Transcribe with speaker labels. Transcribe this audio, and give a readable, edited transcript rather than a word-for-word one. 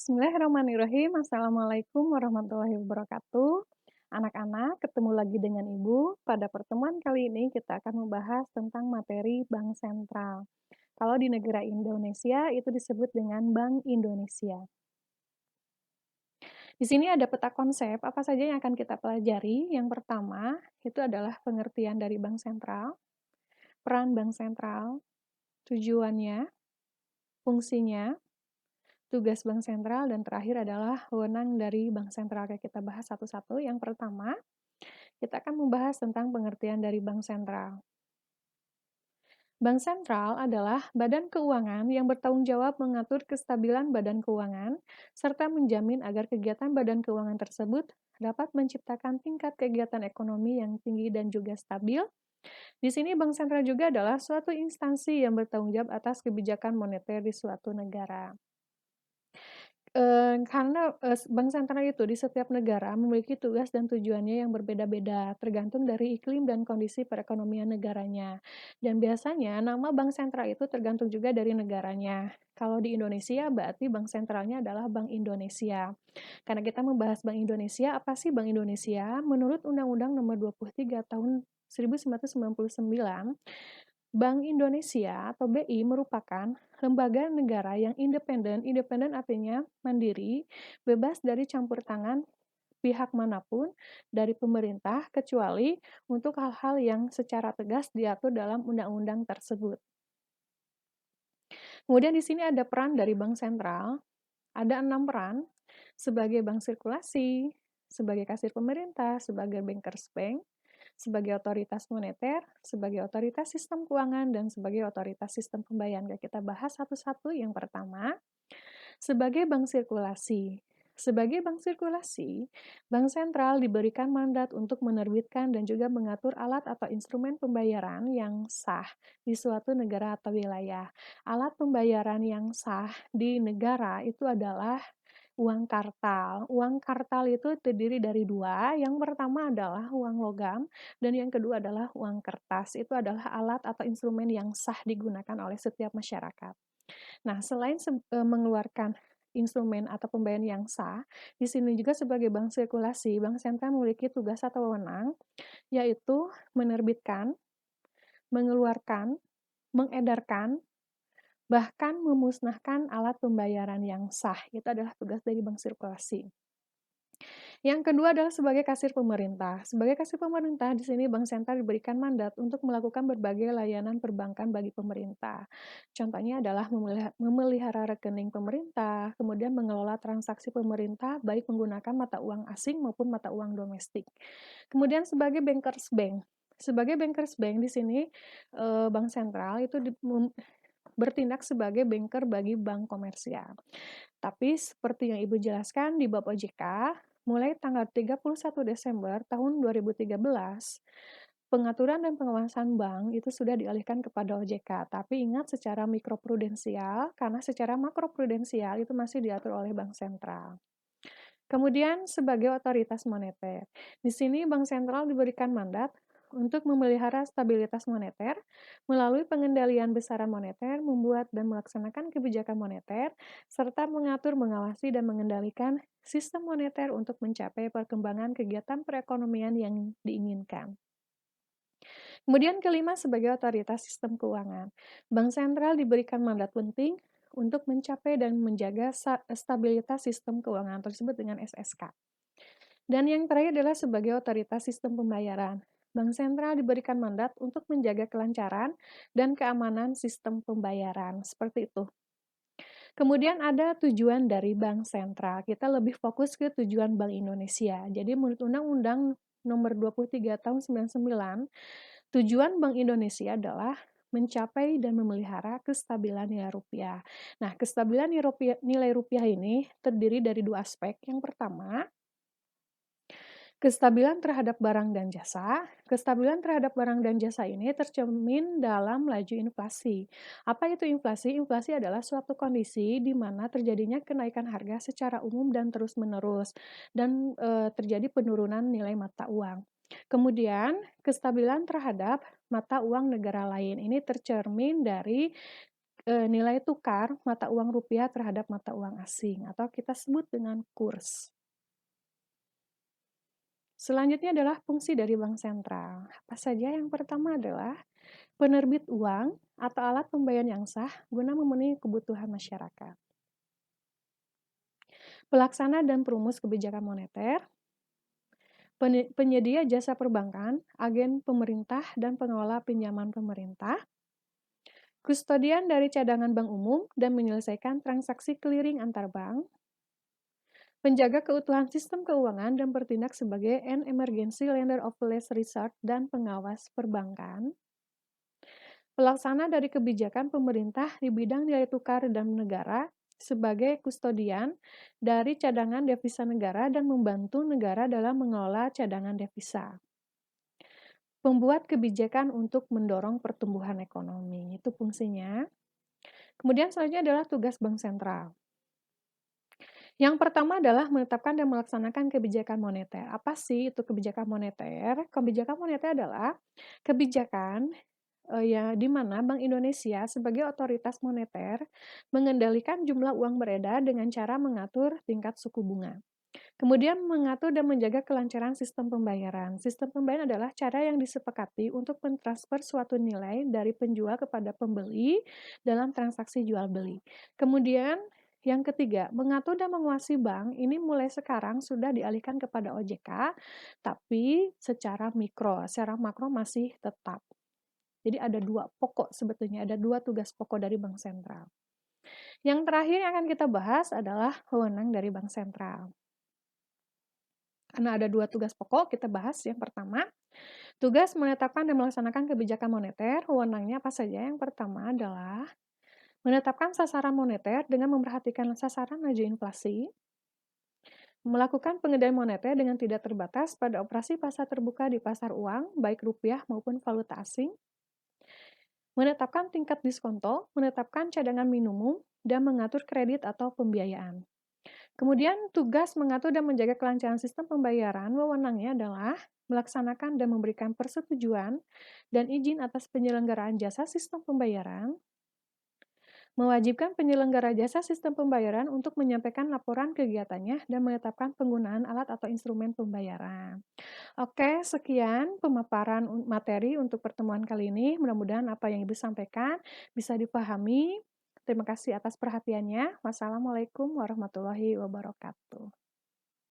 Speaker 1: Bismillahirrahmanirrahim. Assalamualaikum warahmatullahi wabarakatuh. Anak-anak, ketemu lagi dengan Ibu. Pada pertemuan kali ini kita akan membahas tentang materi bank sentral. Kalau di negara Indonesia itu disebut dengan Bank Indonesia. Di sini ada peta konsep apa saja yang akan kita pelajari. Yang pertama, itu adalah pengertian dari bank sentral, peran bank sentral, tujuannya, fungsinya, tugas bank sentral, dan terakhir adalah wewenang dari bank sentral. Oke, kita bahas satu-satu. Yang pertama, kita akan membahas tentang pengertian dari bank sentral. Bank sentral adalah badan keuangan yang bertanggung jawab mengatur kestabilan badan keuangan, serta menjamin agar kegiatan badan keuangan tersebut dapat menciptakan tingkat kegiatan ekonomi yang tinggi dan juga stabil. Di sini bank sentral juga adalah suatu instansi yang bertanggung jawab atas kebijakan moneter di suatu negara. Karena, bank sentral itu di setiap negara memiliki tugas dan tujuannya yang berbeda-beda, tergantung dari iklim dan kondisi perekonomian negaranya. Dan biasanya nama bank sentral itu tergantung juga dari negaranya. Kalau di Indonesia berarti bank sentralnya adalah Bank Indonesia. Karena kita membahas Bank Indonesia, apa sih Bank Indonesia? Menurut Undang-Undang Nomor 23 Tahun 1999, Bank Indonesia atau BI merupakan lembaga negara yang independen. Independen artinya mandiri, bebas dari campur tangan pihak manapun dari pemerintah, kecuali untuk hal-hal yang secara tegas diatur dalam undang-undang tersebut. Kemudian di sini ada peran dari bank sentral. Ada 6 peran: sebagai bank sirkulasi, sebagai kasir pemerintah, sebagai bankers bank, sebagai otoritas moneter, sebagai otoritas sistem keuangan, dan sebagai otoritas sistem pembayaran. Kita bahas satu-satu. Yang pertama, sebagai bank sirkulasi. Sebagai bank sirkulasi, bank sentral diberikan mandat untuk menerbitkan dan juga mengatur alat atau instrumen pembayaran yang sah di suatu negara atau wilayah. Alat pembayaran yang sah di negara itu adalah uang kartal. Uang kartal itu terdiri dari dua. Yang pertama adalah uang logam, dan yang kedua adalah uang kertas. Itu adalah alat atau instrumen yang sah digunakan oleh setiap masyarakat. Nah, selain mengeluarkan instrumen atau pembayaran yang sah, di sini juga sebagai bank sirkulasi, bank sentral memiliki tugas atau wewenang, yaitu menerbitkan, mengeluarkan, mengedarkan, bahkan memusnahkan alat pembayaran yang sah. Itu adalah tugas dari bank sirkulasi. Yang kedua adalah sebagai kasir pemerintah. Sebagai kasir pemerintah, di sini bank sentral diberikan mandat untuk melakukan berbagai layanan perbankan bagi pemerintah. Contohnya adalah memelihara rekening pemerintah, kemudian mengelola transaksi pemerintah baik menggunakan mata uang asing maupun mata uang domestik. Kemudian sebagai bankers bank. Sebagai bankers bank di sini bank sentral itu bertindak sebagai banker bagi bank komersial. Tapi seperti yang Ibu jelaskan di bab OJK, mulai tanggal 31 Desember tahun 2013, pengaturan dan pengawasan bank itu sudah dialihkan kepada OJK. Tapi ingat secara mikroprudensial, karena secara makroprudensial itu masih diatur oleh Bank Sentral. Kemudian sebagai otoritas moneter. Di sini Bank Sentral diberikan mandat untuk memelihara stabilitas moneter melalui pengendalian besaran moneter, membuat dan melaksanakan kebijakan moneter, serta mengatur, mengawasi, dan mengendalikan sistem moneter untuk mencapai perkembangan kegiatan perekonomian yang diinginkan. Kemudian kelima, sebagai otoritas sistem keuangan. Bank sentral diberikan mandat penting untuk mencapai dan menjaga stabilitas sistem keuangan tersebut dengan SSK. Dan yang terakhir adalah sebagai otoritas sistem pembayaran. Bank sentral diberikan mandat untuk menjaga kelancaran dan keamanan sistem pembayaran. Seperti itu. Kemudian ada tujuan dari bank sentral. Kita lebih fokus ke tujuan Bank Indonesia. Jadi menurut Undang-Undang Nomor 23 Tahun 99, tujuan Bank Indonesia adalah mencapai dan memelihara kestabilan nilai rupiah. Nah, kestabilan nilai rupiah ini terdiri dari dua aspek. Yang pertama, kestabilan terhadap barang dan jasa. Kestabilan terhadap barang dan jasa ini tercermin dalam laju inflasi. Apa itu inflasi? Inflasi adalah suatu kondisi di mana terjadinya kenaikan harga secara umum dan terus-menerus, dan terjadi penurunan nilai mata uang. Kemudian, kestabilan terhadap mata uang negara lain ini tercermin dari nilai tukar mata uang rupiah terhadap mata uang asing atau kita sebut dengan kurs. Selanjutnya adalah fungsi dari bank sentral. Apa saja? Yang pertama adalah penerbit uang atau alat pembayaran yang sah guna memenuhi kebutuhan masyarakat. Pelaksana dan perumus kebijakan moneter, penyedia jasa perbankan, agen pemerintah dan pengelola pinjaman pemerintah, kustodian dari cadangan bank umum dan menyelesaikan transaksi clearing antar bank, penjaga keutuhan sistem keuangan dan bertindak sebagai an emergency lender of last resort dan pengawas perbankan, pelaksana dari kebijakan pemerintah di bidang nilai tukar dan negara sebagai kustodian dari cadangan devisa negara dan membantu negara dalam mengelola cadangan devisa. Pembuat kebijakan untuk mendorong pertumbuhan ekonomi, itu fungsinya. Kemudian selanjutnya adalah tugas bank sentral. Yang pertama adalah menetapkan dan melaksanakan kebijakan moneter. Apa sih itu kebijakan moneter? Kebijakan moneter adalah kebijakan ya, di mana Bank Indonesia sebagai otoritas moneter mengendalikan jumlah uang beredar dengan cara mengatur tingkat suku bunga. Kemudian mengatur dan menjaga kelancaran sistem pembayaran. Sistem pembayaran adalah cara yang disepakati untuk mentransfer suatu nilai dari penjual kepada pembeli dalam transaksi jual beli. Kemudian yang ketiga, mengatur dan menguasai bank ini mulai sekarang sudah dialihkan kepada OJK, tapi secara mikro, secara makro masih tetap. Jadi ada dua pokok sebetulnya, ada dua tugas pokok dari bank sentral. Yang terakhir yang akan kita bahas adalah wewenang dari bank sentral. Karena ada dua tugas pokok, kita bahas. Yang pertama, tugas menetapkan dan melaksanakan kebijakan moneter. Wewenangnya apa saja? Yang pertama adalah menetapkan sasaran moneter dengan memperhatikan sasaran laju inflasi, melakukan pengendalian moneter dengan tidak terbatas pada operasi pasar terbuka di pasar uang, baik rupiah maupun valuta asing, menetapkan tingkat diskonto, menetapkan cadangan minimum, dan mengatur kredit atau pembiayaan. Kemudian tugas mengatur dan menjaga kelancaran sistem pembayaran, wewenangnya adalah melaksanakan dan memberikan persetujuan dan izin atas penyelenggaraan jasa sistem pembayaran, mewajibkan penyelenggara jasa sistem pembayaran untuk menyampaikan laporan kegiatannya dan menetapkan penggunaan alat atau instrumen pembayaran. Oke, sekian pemaparan materi untuk pertemuan kali ini. Mudah-mudahan apa yang Ibu sampaikan bisa dipahami. Terima kasih atas perhatiannya. Wassalamualaikum warahmatullahi wabarakatuh.